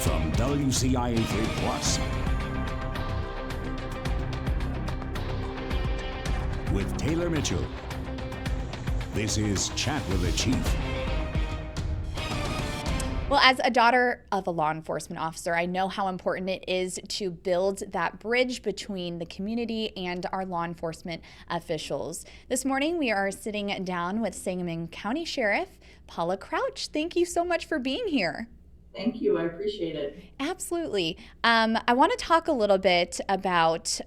From WCIA 3 Plus, with Taylor Mitchell, this is Chat with the Chief. Well, as a daughter of a law enforcement officer, I know how important it is to build that bridge between the community and our law enforcement officials. This morning, we are sitting down with Sangamon County Sheriff Paula Crouch. Thank you so much for being here. Thank you. I appreciate it. Absolutely. I want to talk a little bit about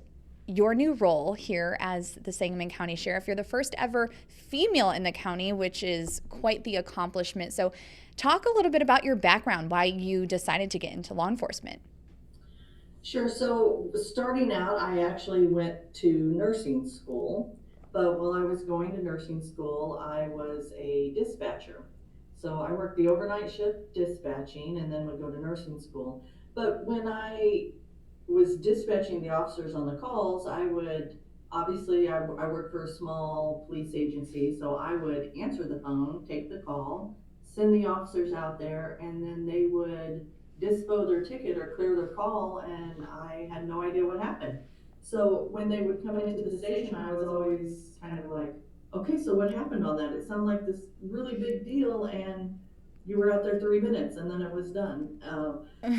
your new role here as the Sangamon County Sheriff. You're the first ever female in the county, which is quite the accomplishment. So talk a little bit about your background, why you decided to get into law enforcement. Sure. So, starting out, I actually went to nursing school. But while I was going to nursing school, I was a dispatcher. So, I worked the overnight shift dispatching and then would go to nursing school. But when I was dispatching the officers on the calls, I would obviously I worked for a small police agency, so I would answer the phone, take the call, send the officers out there, and then they would dispo their ticket or clear their call, and I had no idea what happened. So when they would come into the station, I was always kind of like, okay, so what happened on that? It sounded like this really big deal, and you were out there 3 minutes, and then it was done.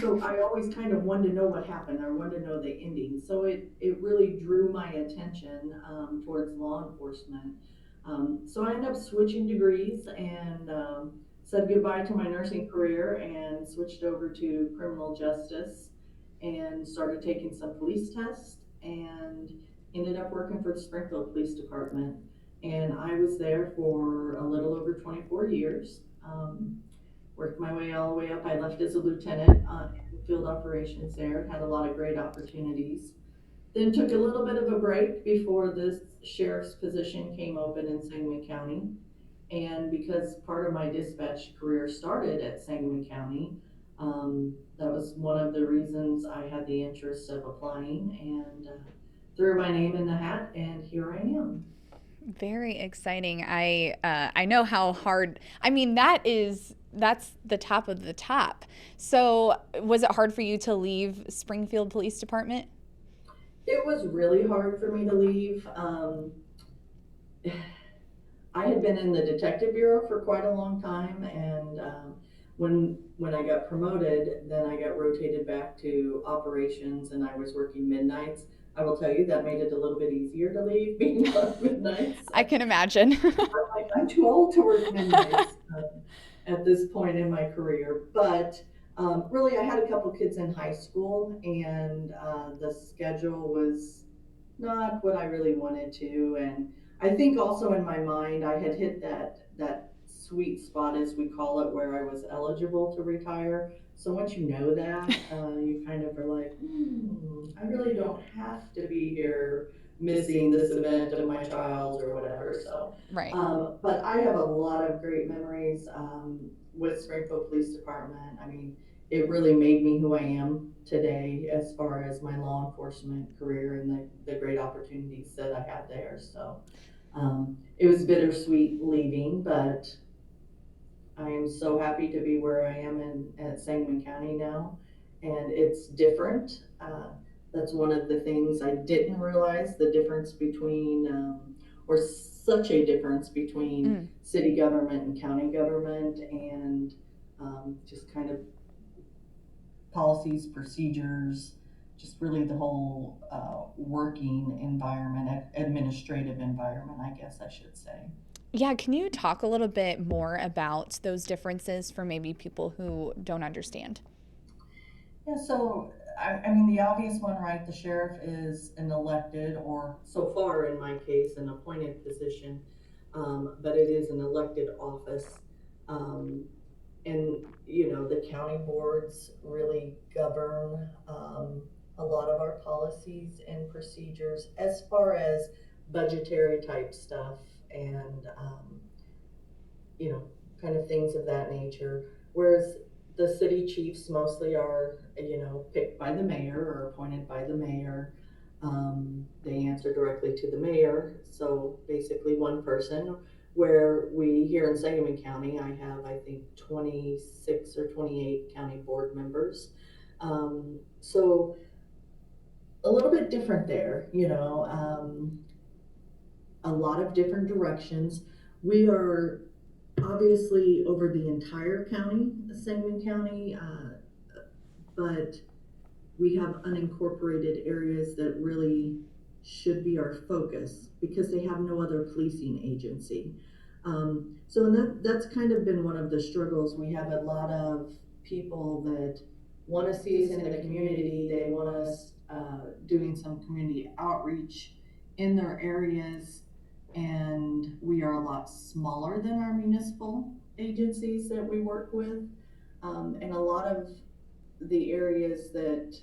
So I always kind of wanted to know what happened. I wanted to know the ending. So it really drew my attention towards law enforcement. So I ended up switching degrees and said goodbye to my nursing career and switched over to criminal justice and started taking some police tests and ended up working for the Springfield Police Department. And I was there for a little over 24 years. Worked my way all the way up. I left as a lieutenant in field operations there, had a lot of great opportunities. Then took a little bit of a break before this sheriff's position came open in Sangamon County. And because part of my dispatch career started at Sangamon County, that was one of the reasons I had the interest of applying and threw my name in the hat, and here I am. Very exciting. I know how hard. I mean, that's the top of the top. So, was it hard for you to leave Springfield Police Department? It was really hard for me to leave. I had been in the detective bureau for quite a long time, and when I got promoted, then I got rotated back to operations, and I was working midnights. I will tell you that made it a little bit easier to leave being on midnights. I can imagine. I'm too old to work midnights at this point in my career, but really, I had a couple kids in high school, and the schedule was not what I really wanted to. And I think also in my mind, I had hit that sweet spot, as we call it, where I was eligible to retire. So once you know that, you kind of are like, I really don't have to be here missing this event of my child or whatever. So, Right. but I have a lot of great memories with Springfield Police Department. I mean, it really made me who I am today as far as my law enforcement career and the great opportunities that I had there. So it was bittersweet leaving, but I am so happy to be where I am at Sangamon County now. And it's different. That's one of the things I didn't realize, the difference between, or such a difference between Mm. city government and county government, and just kind of policies, procedures, just really the whole working environment, administrative environment, I guess I should say. Yeah, can you talk a little bit more about those differences for maybe people who don't understand? Yeah, so I mean, the obvious one, right? The sheriff is an elected, or so far in my case, an appointed position, but it is an elected office. Um, and the county boards really govern a lot of our policies and procedures as far as budgetary type stuff and you know kind of things of that nature, whereas the city chiefs mostly are picked by the mayor or appointed by the mayor. They answer directly to the mayor, so basically one person, where we, here in Sangamon County, I have, I think, 26 or 28 county board members. So a little bbit different there, a lot of different directions. We are obviously over the entire county, Sangamon County, but we have unincorporated areas that really should be our focus because they have no other policing agency. So and that's kind of been one of the struggles. We have a lot of people that want to see us in the community. They want us doing some community outreach in their areas, and we are a lot smaller than our municipal agencies that we work with, and a lot of the areas that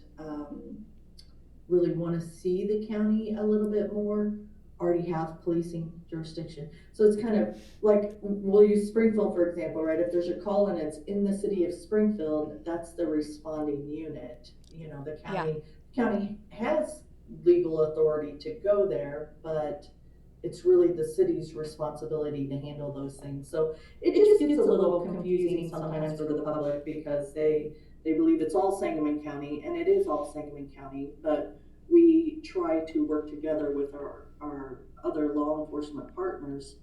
really want to see the county a little bit more already have policing jurisdiction. So it's kind of like, we'll use Springfield for example, right? If there's a call and it's in the city of Springfield, that's the responding unit. The county has legal authority to go there, but it's really the city's responsibility to handle those things. So it just gets a little confusing sometimes for the public because they believe it's all Sangamon County, and it is all Sangamon County, but we try to work together with our other law enforcement partners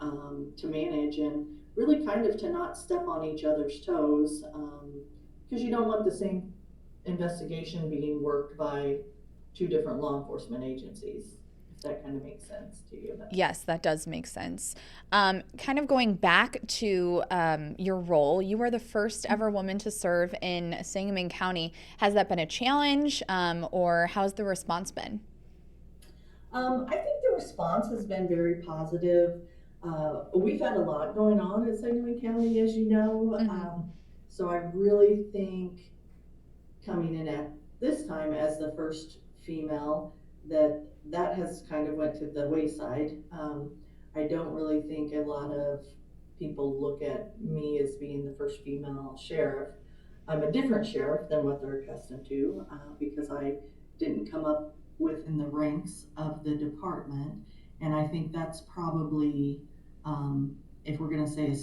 to manage and really kind of to not step on each other's toes, because you don't want the same investigation being worked by two different law enforcement agencies. If that kind of makes sense to you. Yes, that does make sense. Kind of going back to your role, you were the first ever woman to serve in Sangamon County. Has that been a challenge, or how's the response been? I think the response has been very positive. We've had a lot going on in Sangamon County, as you know. So I really think coming in at this time as the first female, that has kind of went to the wayside. I don't really think a lot of people look at me as being the first female sheriff. I'm a different sheriff than what they're accustomed to, because I didn't come up within the ranks of the department, and I think that's probably, if we're going to say,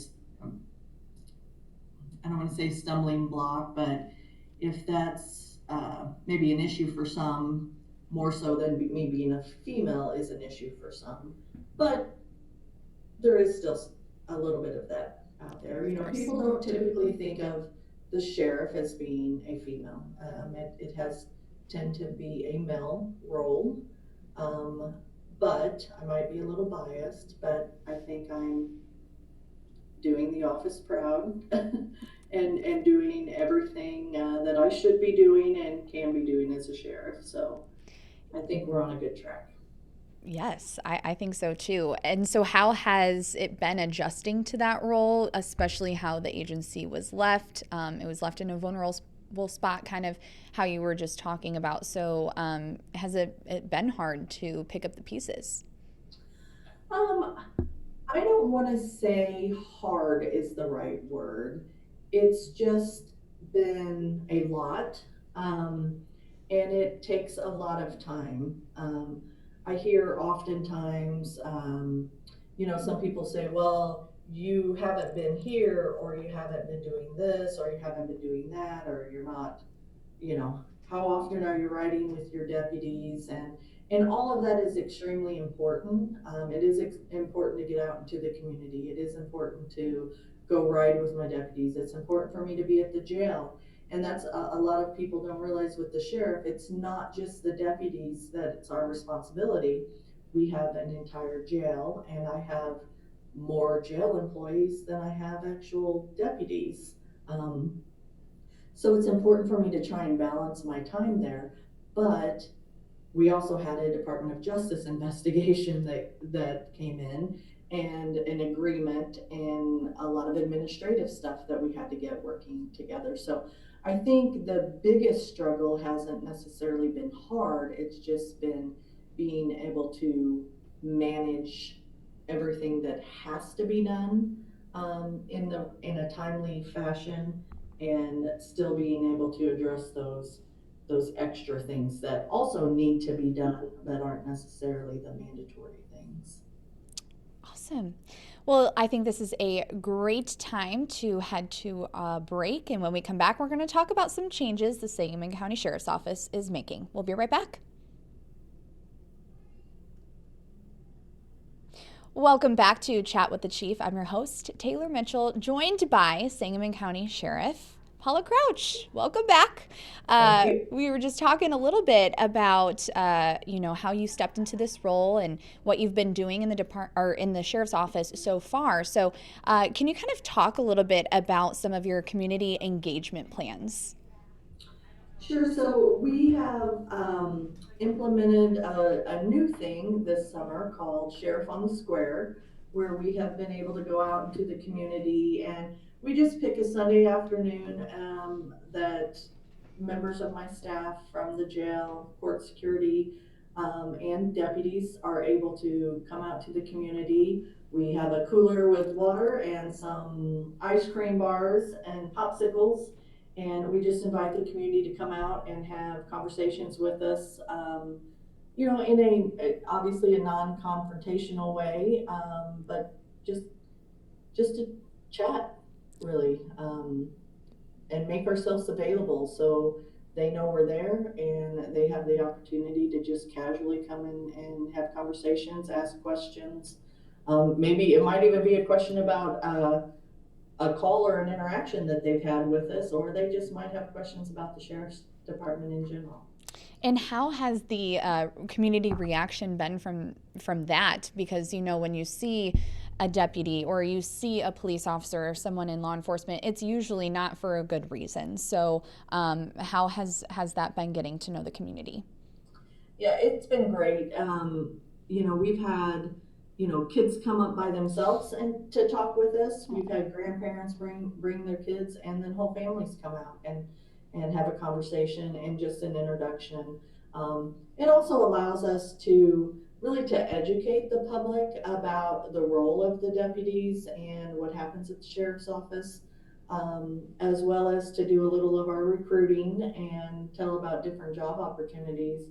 I don't want to say stumbling block, but if that's maybe an issue for some, more so than me being a female is an issue for some. But there is still a little bit of that out there. People don't typically think of the sheriff as being a female. It has tend to be a male role. Um, but I might be a little biased, but I think I'm doing the office proud and doing everything that I should be doing and can be doing as a sheriff. So I think we're on a good track. Yes, I think so too. And so, how has it been adjusting to that role, especially how the agency was left? It was left in a vulnerable spot, kind of how you were just talking about. So, has it been hard to pick up the pieces? Um, I don't want to say hard is the right word. It's just been a lot, and it takes a lot of time. I hear oftentimes, some people say, well, you haven't been here, or you haven't been doing this, or you haven't been doing that, or you're not, how often are you riding with your deputies, and all of that is extremely important. It is important to get out into the community. It is important to go ride with my deputies. It's important for me to be at the jail. And that's a lot of people don't realize with the sheriff, it's not just the deputies that it's our responsibility. We have an entire jail, and I have more jail employees than I have actual deputies. Um, so it's important for me to try and balance my time there. But we also had a Department of Justice investigation that came in, and an agreement, and a lot of administrative stuff that we had to get working together. So I think the biggest struggle hasn't necessarily been hard. It's just been being able to manage everything that has to be done, in a timely fashion, and still being able to address those extra things that also need to be done that aren't necessarily the mandatory things. Awesome. Well, I think this is a great time to head to a break. And when we come back, we're going to talk about some changes the Sangamon County Sheriff's Office is making. We'll be right back. Welcome back to Chat with the Chief. I'm your host, Taylor Mitchell, joined by Sangamon County Sheriff Paula Crouch. Welcome back. We were just talking a little bit about, how you stepped into this role and what you've been doing in the sheriff's office so far. So, can you kind of talk a little bit about some of your community engagement plans? Sure. So we have implemented a new thing this summer called Sheriff on the Square, where we have been able to go out into the community and we just pick a Sunday afternoon that members of my staff from the jail, court security, and deputies are able to come out to the community. We have a cooler with water and some ice cream bars and popsicles, and we just invite the community to come out and have conversations with us. In obviously a non-confrontational way, but just to chat, really, and make ourselves available so they know we're there and they have the opportunity to just casually come in and have conversations, ask questions. Maybe it might even be a question about a call or an interaction that they've had with us, or they just might have questions about the sheriff's department in general. And how has the community reaction been from that? Because when you see a deputy or you see a police officer or someone in law enforcement, it's usually not for a good reason. So, how has that been getting to know the community? Yeah, it's been great. We've had kids come up by themselves and to talk with us. We've had grandparents bring their kids, and then whole families come out and have a conversation and just an introduction. It also allows us to really to educate the public about the role of the deputies and what happens at the sheriff's office, as well as to do a little of our recruiting and tell about different job opportunities,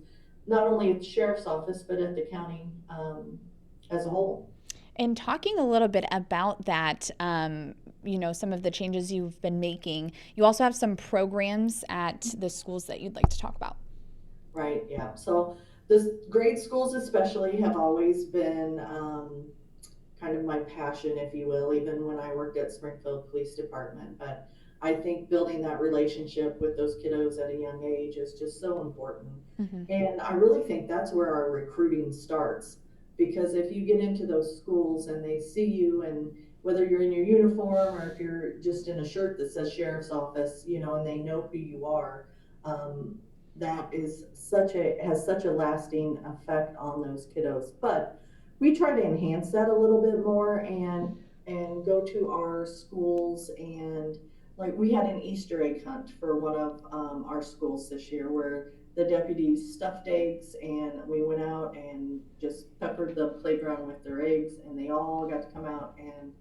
not only at the sheriff's office but at the county as a whole. And talking a little bit about that, some of the changes you've been making, you also have some programs at the schools that you'd like to talk about. Right, yeah. So the grade schools especially have always been kind of my passion, if you will, even when I worked at Springfield Police Department. But I think building that relationship with those kiddos at a young age is just so important. Mm-hmm. And I really think that's where our recruiting starts. Because if you get into those schools and they see you, and whether you're in your uniform or if you're just in a shirt that says sheriff's office, and they know who you are, that is has such a lasting effect on those kiddos. But we try to enhance that a little bit more and go to our schools, and like we had an Easter egg hunt for one of our schools this year where the deputies stuffed eggs, and we went out and just peppered the playground with their eggs, and they all got to come out and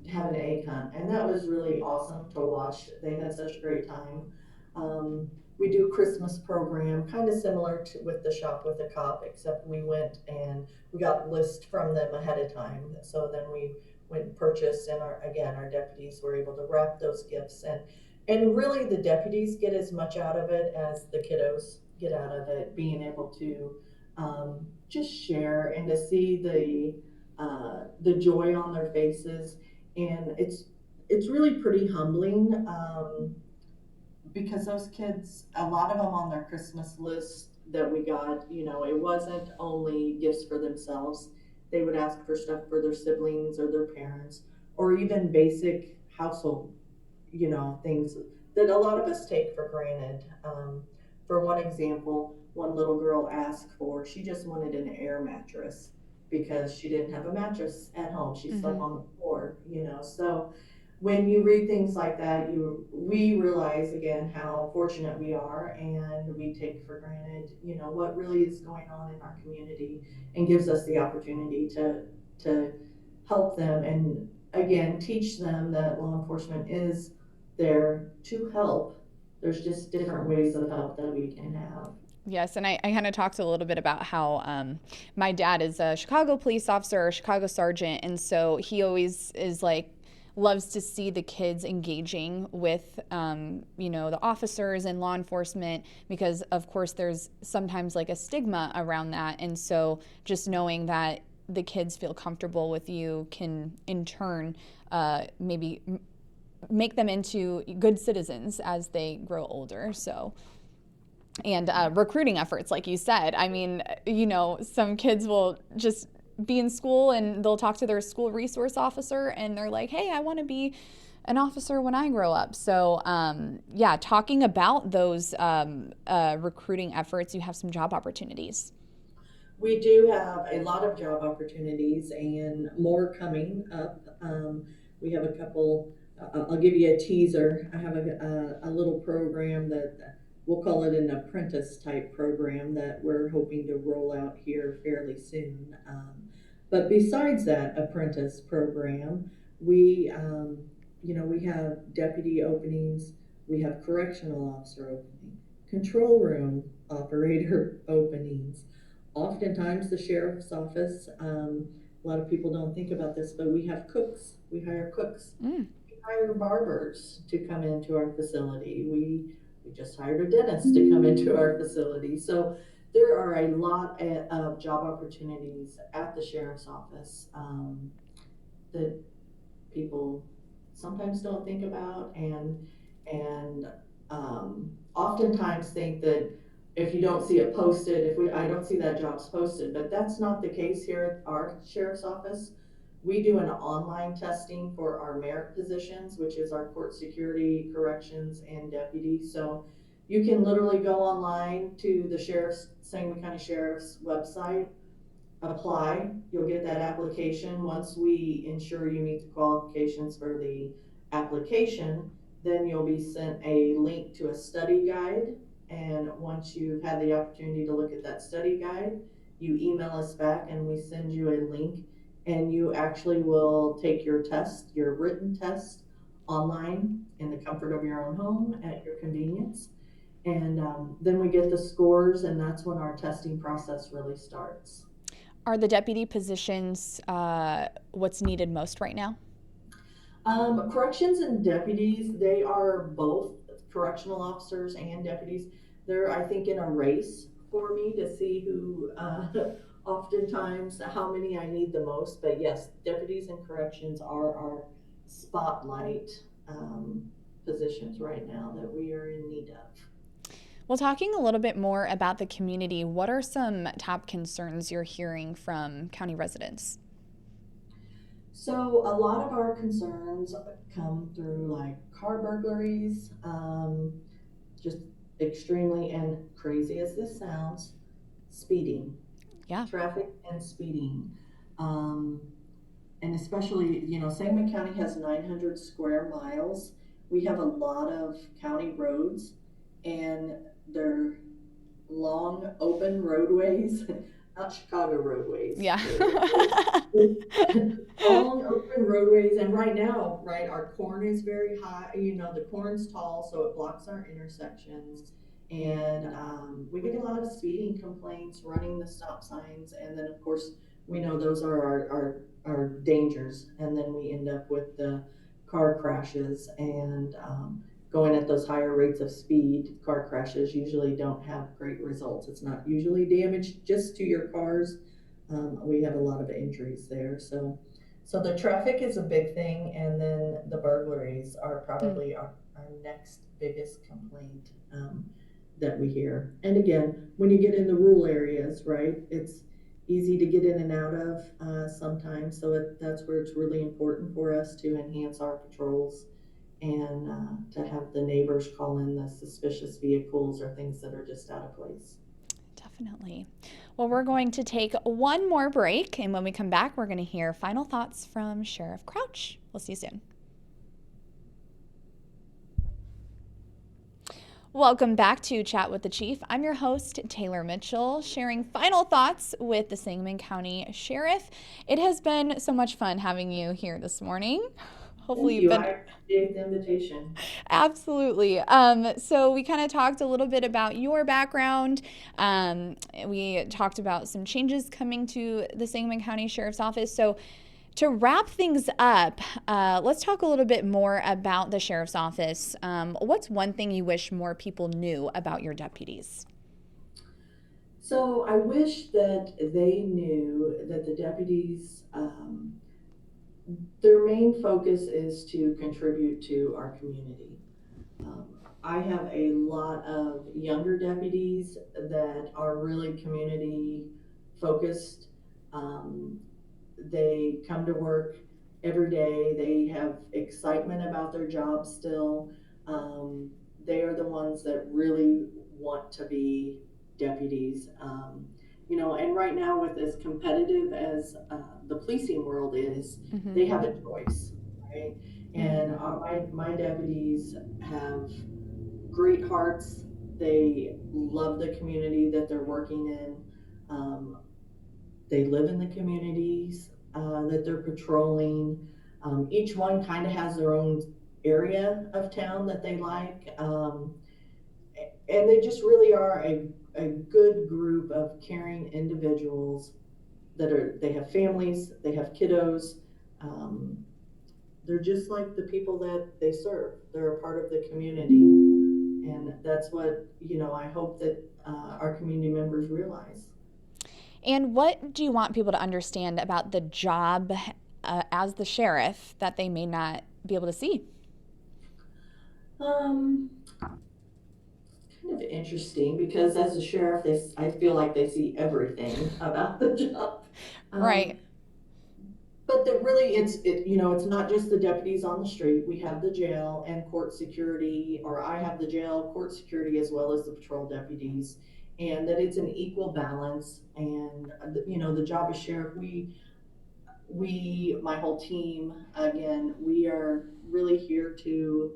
have an egg hunt, and that was really awesome to watch. They had such a great time. We do Christmas program, kind of similar to with the Shop with a Cop, except we went and we got list from them ahead of time. So then we went and purchased, and our deputies were able to wrap those gifts, and really the deputies get as much out of it as the kiddos get out of it, being able to just share and to see the joy on their faces, and it's really pretty humbling. Because those kids, a lot of them on their Christmas list that we got, it wasn't only gifts for themselves. They would ask for stuff for their siblings or their parents, or even basic household, things that a lot of us take for granted. For one example, one little girl asked she just wanted an air mattress because she didn't have a mattress at home. She slept on the floor, so when you read things like that, we realize again how fortunate we are, and we take for granted, what really is going on in our community, and gives us the opportunity to help them, and again teach them that law enforcement is there to help. There's just different ways of help that we can have. Yes, and I kind of talked a little bit about how my dad is a Chicago police officer, a Chicago sergeant, and so he always is like loves to see the kids engaging with the officers and law enforcement, because of course there's sometimes like a stigma around that, and so just knowing that the kids feel comfortable with you can in turn maybe make them into good citizens as they grow older. So. And recruiting efforts, like you said. I mean, some kids will just be in school and they'll talk to their school resource officer and they're like, hey, I want to be an officer when I grow up. So, talking about those recruiting efforts, you have some job opportunities. We do have a lot of job opportunities and more coming up. We have a couple, I'll give you a teaser. I have a little program that we'll call it an apprentice type program that we're hoping to roll out here fairly soon. But besides that apprentice program, we have deputy openings, we have correctional officer opening, control room operator openings. Oftentimes, the sheriff's office, a lot of people don't think about this, but we have cooks. We hire cooks. Mm. We hire barbers to come into our facility. We just hired a dentist to come into our facility. So there are a lot of job opportunities at the sheriff's office that people sometimes don't think about, and oftentimes think that if you don't see it posted, I don't see that job's posted, but that's not the case here at our sheriff's office. We do an online testing for our merit positions, which is our court security, corrections, and deputy. So you can literally go online to the Sangamon County Sheriff's website, apply. You'll get that application. Once we ensure you meet the qualifications for the application, then you'll be sent a link to a study guide. And once you've had the opportunity to look at that study guide, you email us back and we send you a link, and you actually will take your test, your written test, online in the comfort of your own home at your convenience. And then we get the scores, and that's when our testing process really starts. Are the deputy positions what's needed most right now? Corrections and deputies, they are both correctional officers and deputies. They're, I think, in a race for me to see who, oftentimes, how many I need the most. But yes, deputies and corrections are our spotlight positions right now that we are in need of. Well, talking a little bit more about the community, what are some top concerns you're hearing from county residents? So a lot of our concerns come through like car burglaries, just extremely, and crazy as this sounds, speeding. Yeah. Traffic and speeding. And especially, Sangamon County has 900 square miles. We have a lot of county roads, and they're long open roadways, not Chicago roadways. Yeah. Long open roadways, and right now, right, our corn is very high. The corn's tall, so it blocks our intersections, and we get a lot of speeding complaints, running the stop signs, and then of course we know those are our dangers, and then we end up with the car crashes and going at those higher rates of speed. Car crashes usually don't have great results. It's not usually damage just to your cars. We have a lot of injuries there. So the traffic is a big thing, and then the burglaries are probably our next biggest complaint that we hear. And again, when you get in the rural areas, right, it's easy to get in and out of sometimes. So that's where it's really important for us to enhance our patrols and to have the neighbors call in the suspicious vehicles or things that are just out of place. Definitely. Well, we're going to take one more break, and when we come back, we're going to hear final thoughts from Sheriff Crouch. We'll see you soon. Welcome back to Chat with the Chief. I'm your host, Taylor Mitchell, sharing final thoughts with the Sangamon County Sheriff. It has been so much fun having you here this morning. Hopefully Thank you've you. been. I appreciate the invitation. Absolutely. So we kind of talked a little bit about your background. We talked about some changes coming to the Sangamon County Sheriff's Office. So to wrap things up, let's talk a little bit more about the Sheriff's Office. What's one thing you wish more people knew about your deputies? So I wish that they knew that the deputies, their main focus is to contribute to our community. Um, I have a lot of younger deputies that are really community focused. Um, they come to work every day. They have excitement about their job still. Um, they are the ones that really want to be deputies. And right now, with as competitive as the policing world is, they Mm-hmm. have a choice, right? And my deputies have great hearts. They love the community that they're working in. Um, they live in the communities that they're patrolling. Each one kind of has their own area of town that they like. And they just really are a good group of caring individuals they have families, they have kiddos. Um, they're just like the people that they serve. They're a part of the community. And that's what, I hope that our community members realize. And what do you want people to understand about the job as the sheriff that they may not be able to see? Um, Kind of interesting because as a sheriff, I feel like they see everything about the job. Um, Right. but that really, it's not just the deputies on the street. We have the jail and court security, or I have the jail, court security, as well as the patrol deputies, and that it's an equal balance. And the job of sheriff, my whole team, again, we are really here to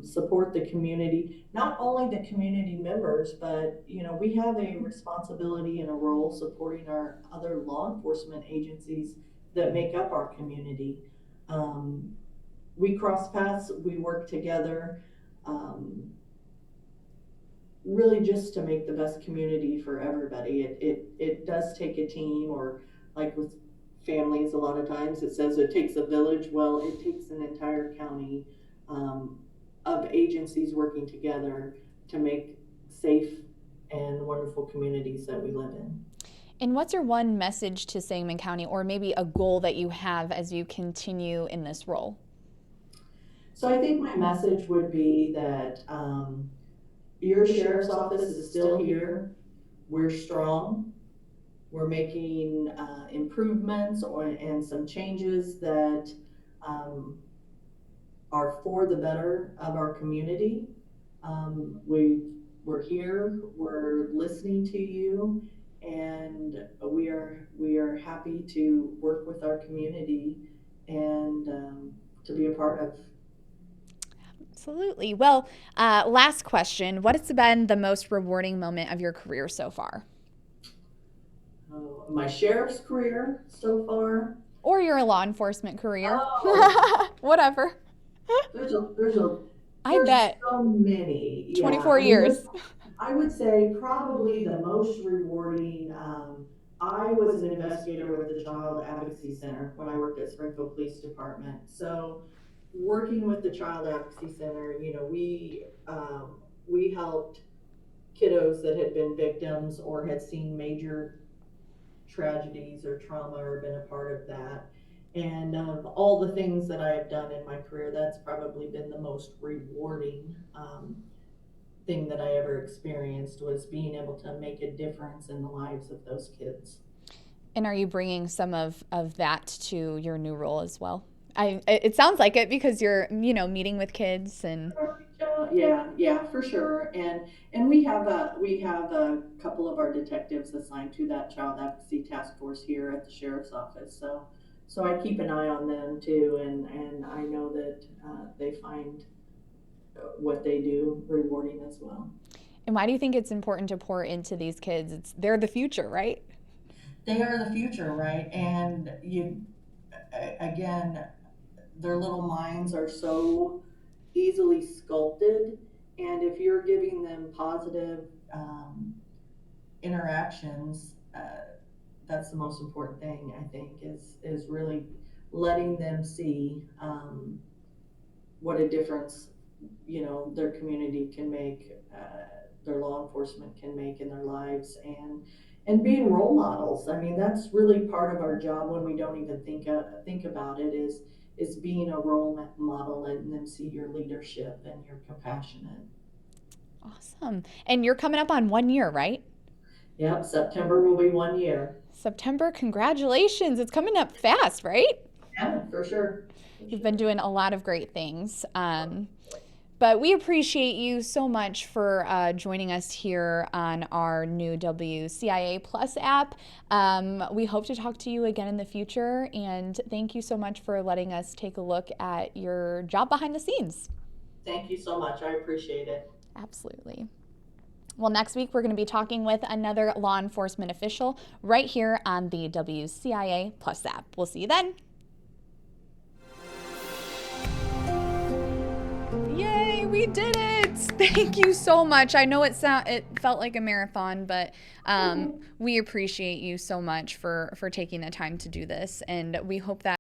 support the community, not only the community members, but we have a responsibility and a role supporting our other law enforcement agencies that make up our community. um, we cross paths, we work together, um, really just to make the best community for everybody. It does take a team, or like with families, a lot of times it says it takes a village. Well, it takes an entire county um, of agencies working together to make safe and wonderful communities that we live in. And what's your one message to Sangamon County, or maybe a goal that you have as you continue in this role? So I think my message would be that your sheriff's office is still here. We're strong. We're making improvements and some changes that um, are for the better of our community. We're here. We're listening to you, and we are happy to work with our community and to be a part of. Absolutely. Well, last question. What has been the most rewarding moment of your career so far? My sheriff's career so far. Or your law enforcement career? Oh, Whatever. there's a there's a I there's bet. so many. Yeah, 24 I mean, years. I would say probably the most rewarding. I was an investigator with the Child Advocacy Center when I worked at Springfield Police Department. So, working with the Child Advocacy Center, we helped kiddos that had been victims or had seen major tragedies or trauma or been a part of that. And all the things that I have done in my career, that's probably been the most rewarding thing that I ever experienced, was being able to make a difference in the lives of those kids. And are you bringing some of that to your new role as well? It sounds like it because you're, meeting with kids and. Yeah, for sure. And we have a couple of our detectives assigned to that child advocacy task force here at the sheriff's office. So I keep an eye on them too, and I know that they find what they do rewarding as well. And why do you think it's important to pour into these kids? They're the future, right? They are the future, right? And again, their little minds are so easily sculpted. And if you're giving them positive interactions, that's the most important thing, I think, is really letting them see what a difference, their community can make, their law enforcement can make in their lives, and being role models. I mean, that's really part of our job when we don't even think about it, is being a role model, letting them see your leadership and your compassionate. Awesome. And you're coming up on 1 year, right? Yep, September will be 1 year. September, congratulations. It's coming up fast, right? Yeah, for sure. You've been doing a lot of great things. But we appreciate you so much for joining us here on our new WCIA Plus app. We hope to talk to you again in the future, and thank you so much for letting us take a look at your job behind the scenes. Thank you so much. I appreciate it. Absolutely. Well, next week we're going to be talking with another law enforcement official right here on the WCIA Plus app. We'll see you then. Yay, we did it! Thank you so much. I know it felt like a marathon, but we appreciate you so much for taking the time to do this, and we hope that